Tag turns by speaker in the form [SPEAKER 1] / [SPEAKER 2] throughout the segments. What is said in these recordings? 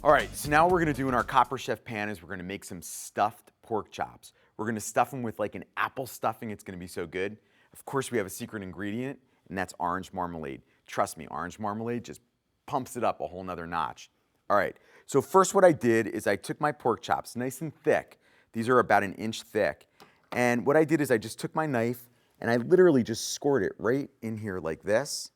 [SPEAKER 1] All right, so now what we're gonna do in our Copper Chef pan is we're gonna make some stuffed pork chops. We're gonna stuff them with like an apple stuffing. It's gonna be so good. Of course, we have a secret ingredient, and that's orange marmalade. Trust me, orange marmalade just pumps it up a whole nother notch. All right, so first what I did is I took my pork chops, nice and thick. These are about 1 inch thick. And what I did is I just took my knife and I literally just scored it right in here like this.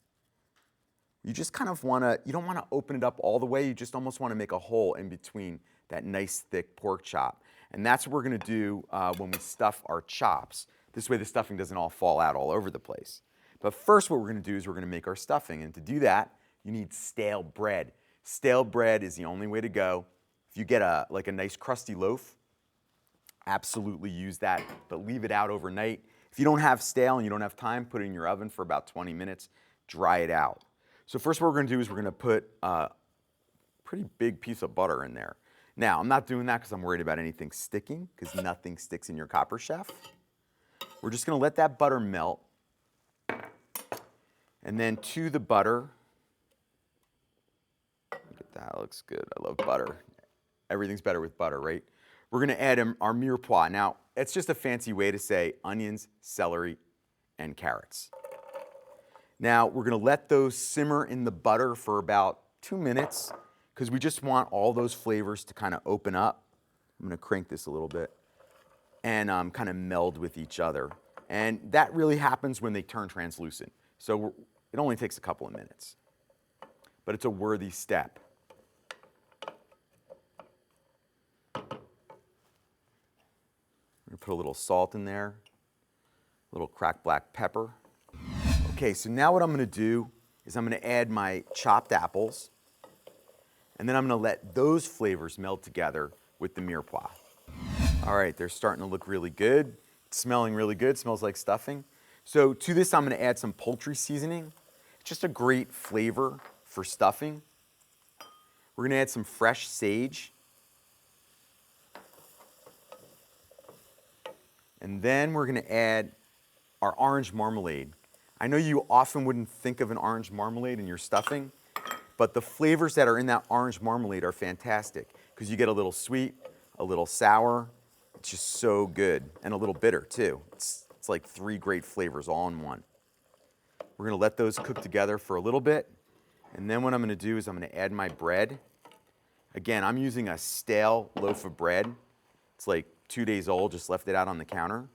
[SPEAKER 1] You just kind of wanna, you don't wanna open it up all the way, you just almost wanna make a hole in between that nice thick pork chop. And that's what we're gonna do when we stuff our chops. This way the stuffing doesn't all fall out all over the place. But first what we're gonna do is we're gonna make our stuffing. And to do that, you need stale bread. Stale bread is the only way to go. If you get like a nice crusty loaf, absolutely use that, but leave it out overnight. If you don't have stale and you don't have time, put it in your oven for about 20 minutes, dry it out. So first what we're gonna do is we're gonna put a pretty big piece of butter in there. Now, I'm not doing that because I'm worried about anything sticking, because nothing sticks in your Copper Chef. We're just gonna let that butter melt. And then to the butter, look at that, looks good. I love butter. Everything's better with butter, right? We're gonna add our mirepoix. Now, it's just a fancy way to say onions, celery, and carrots. Now, we're gonna let those simmer in the butter for about 2 minutes, because we just want all those flavors to kind of open up. I'm gonna crank this a little bit, and kind of meld with each other. And that really happens when they turn translucent. So it only takes a couple of minutes, but it's a worthy step. I'm gonna put a little salt in there, a little cracked black pepper. Okay, so now what I'm gonna do is I'm gonna add my chopped apples, and then I'm gonna let those flavors meld together with the mirepoix. All right, they're starting to look really good. It's smelling really good, smells like stuffing. So to this, I'm gonna add some poultry seasoning. It's just a great flavor for stuffing. We're gonna add some fresh sage. And then we're gonna add our orange marmalade. I know you often wouldn't think of an orange marmalade in your stuffing, but the flavors that are in that orange marmalade are fantastic, because you get a little sweet, a little sour. It's just so good, and a little bitter too. It's like 3 great flavors all in one. We're gonna let those cook together for a little bit, and then what I'm gonna do is I'm gonna add my bread. Again, I'm using a stale loaf of bread. It's like 2 days old, just left it out on the counter.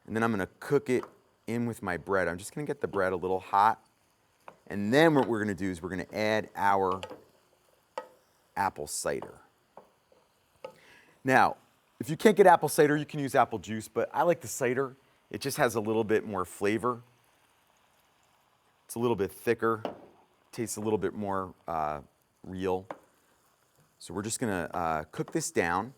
[SPEAKER 1] And then I'm gonna cook it in with my bread. I'm just gonna get the bread a little hot. And then what we're gonna do is we're gonna add our apple cider. Now, if you can't get apple cider, you can use apple juice, but I like the cider. It just has a little bit more flavor. It's a little bit thicker, tastes a little bit more real. So we're just gonna cook this down.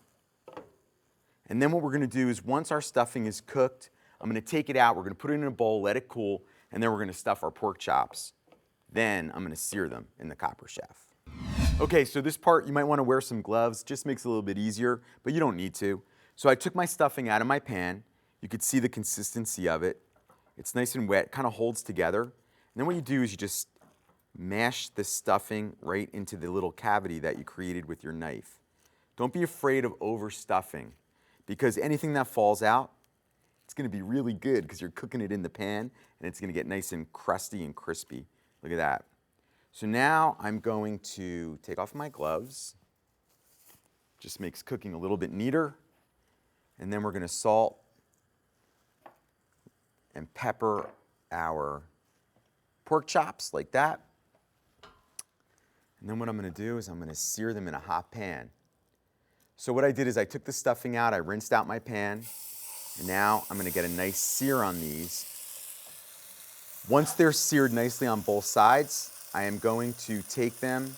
[SPEAKER 1] And then what we're gonna do is once our stuffing is cooked, I'm gonna take it out, we're gonna put it in a bowl, let it cool, and then we're gonna stuff our pork chops. Then I'm gonna sear them in the Copper Chef. Okay, so this part, you might wanna wear some gloves, just makes it a little bit easier, but you don't need to. So I took my stuffing out of my pan. You could see the consistency of it. It's nice and wet, kind of holds together. And then what you do is you just mash the stuffing right into the little cavity that you created with your knife. Don't be afraid of overstuffing, because anything that falls out, it's gonna be really good because you're cooking it in the pan and it's gonna get nice and crusty and crispy. Look at that. So now I'm going to take off my gloves. Just makes cooking a little bit neater. And then we're gonna salt and pepper our pork chops like that. And then what I'm gonna do is I'm gonna sear them in a hot pan. So what I did is I took the stuffing out, I rinsed out my pan, and now I'm gonna get a nice sear on these. Once they're seared nicely on both sides, I am going to take them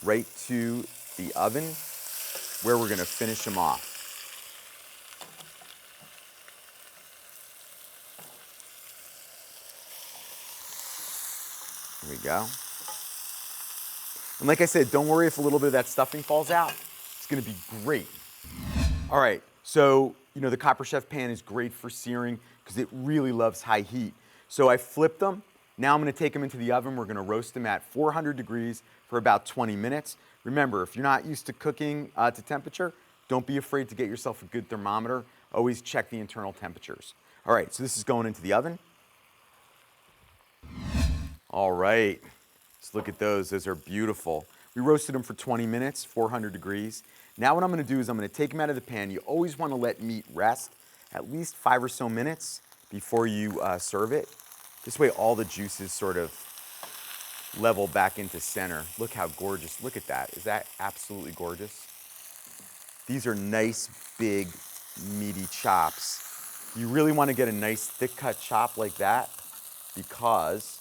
[SPEAKER 1] right to the oven where we're gonna finish them off. There we go. And like I said, don't worry if a little bit of that stuffing falls out. It's gonna be great. All right, so the Copper Chef pan is great for searing because it really loves high heat. So I flipped them. Now I'm gonna take them into the oven. We're gonna roast them at 400 degrees for about 20 minutes. Remember, if you're not used to cooking to temperature, don't be afraid to get yourself a good thermometer. Always check the internal temperatures. All right, so this is going into the oven. All right, let's look at those. Those are beautiful. We roasted them for 20 minutes, 400 degrees. Now what I'm gonna do is I'm gonna take them out of the pan. You always wanna let meat rest at least 5 or so minutes before you serve it. This way all the juices sort of level back into center. Look how gorgeous, look at that. Is that absolutely gorgeous? These are nice, big, meaty chops. You really wanna get a nice thick cut chop like that because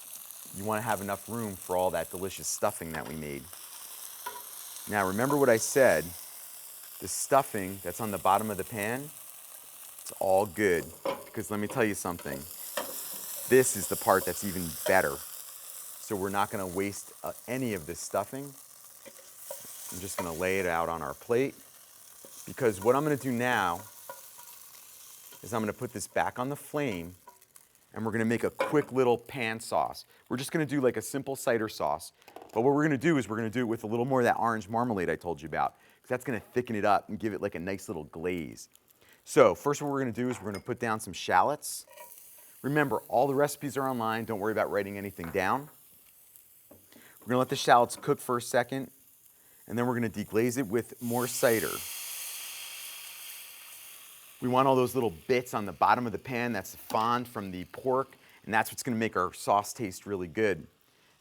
[SPEAKER 1] you wanna have enough room for all that delicious stuffing that we made. Now remember what I said, the stuffing that's on the bottom of the pan, it's all good, because let me tell you something, this is the part that's even better. So we're not gonna waste any of this stuffing. I'm just gonna lay it out on our plate, because what I'm gonna do now is I'm gonna put this back on the flame, and we're gonna make a quick little pan sauce. We're just gonna do like a simple cider sauce, but what we're gonna do is we're gonna do it with a little more of that orange marmalade I told you about, because that's gonna thicken it up and give it like a nice little glaze. So first what we're gonna do is we're gonna put down some shallots. Remember, all the recipes are online, don't worry about writing anything down. We're gonna let the shallots cook for a second, and then we're gonna deglaze it with more cider. We want all those little bits on the bottom of the pan, that's the fond from the pork, and that's what's gonna make our sauce taste really good.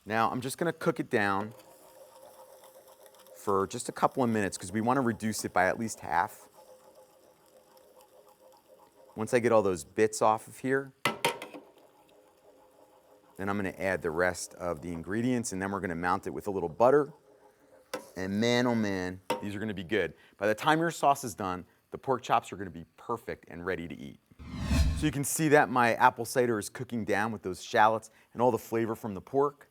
[SPEAKER 1] Now, I'm just gonna cook it down for just a couple of minutes because we wanna reduce it by at least half. Once I get all those bits off of here, then I'm gonna add the rest of the ingredients, and then we're gonna mount it with a little butter. And man, oh man, these are gonna be good. By the time your sauce is done, the pork chops are gonna be perfect and ready to eat. So you can see that my apple cider is cooking down with those shallots and all the flavor from the pork.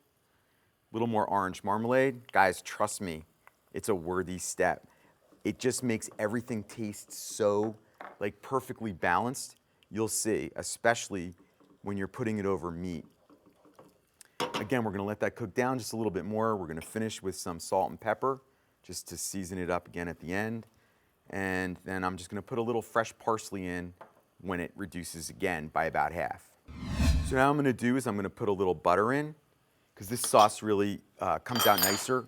[SPEAKER 1] A little more orange marmalade. Guys, trust me, it's a worthy step. It just makes everything taste so like perfectly balanced. You'll see, especially when you're putting it over meat. Again, we're gonna let that cook down just a little bit more. We're gonna finish with some salt and pepper just to season it up again at the end. And then I'm just gonna put a little fresh parsley in when it reduces again by about half. So now what I'm gonna do is I'm gonna put a little butter in, because this sauce really comes out nicer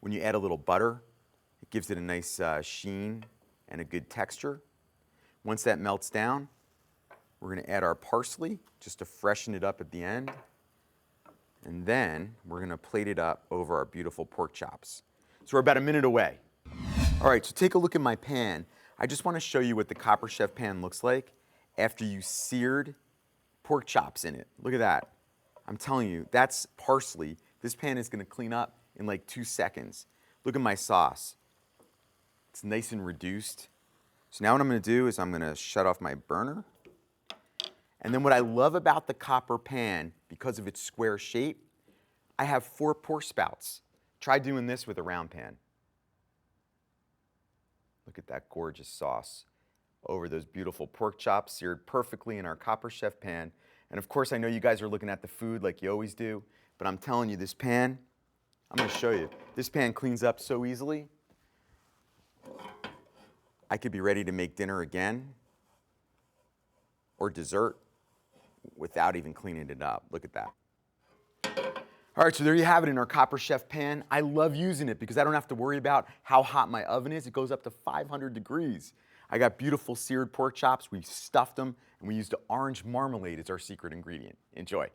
[SPEAKER 1] when you add a little butter. It gives it a nice sheen and a good texture. Once that melts down, we're gonna add our parsley just to freshen it up at the end. And then we're gonna plate it up over our beautiful pork chops. So we're about a minute away. All right, so take a look at my pan. I just wanna show you what the Copper Chef pan looks like after you seared pork chops in it. Look at that. I'm telling you, that's parsley. This pan is gonna clean up in like 2 seconds. Look at my sauce. It's nice and reduced. So now what I'm gonna do is I'm gonna shut off my burner. And then what I love about the copper pan, because of its square shape, I have 4 pork spouts. Try doing this with a round pan. Look at that gorgeous sauce over those beautiful pork chops, seared perfectly in our Copper Chef pan. And of course, I know you guys are looking at the food like you always do, but I'm telling you, this pan, I'm gonna show you. This pan cleans up so easily. I could be ready to make dinner again or dessert without even cleaning it up. Look at that. All right, so there you have it in our Copper Chef pan. I love using it because I don't have to worry about how hot my oven is. It goes up to 500 degrees. I got beautiful seared pork chops. We stuffed them, and we used orange marmalade as our secret ingredient. Enjoy.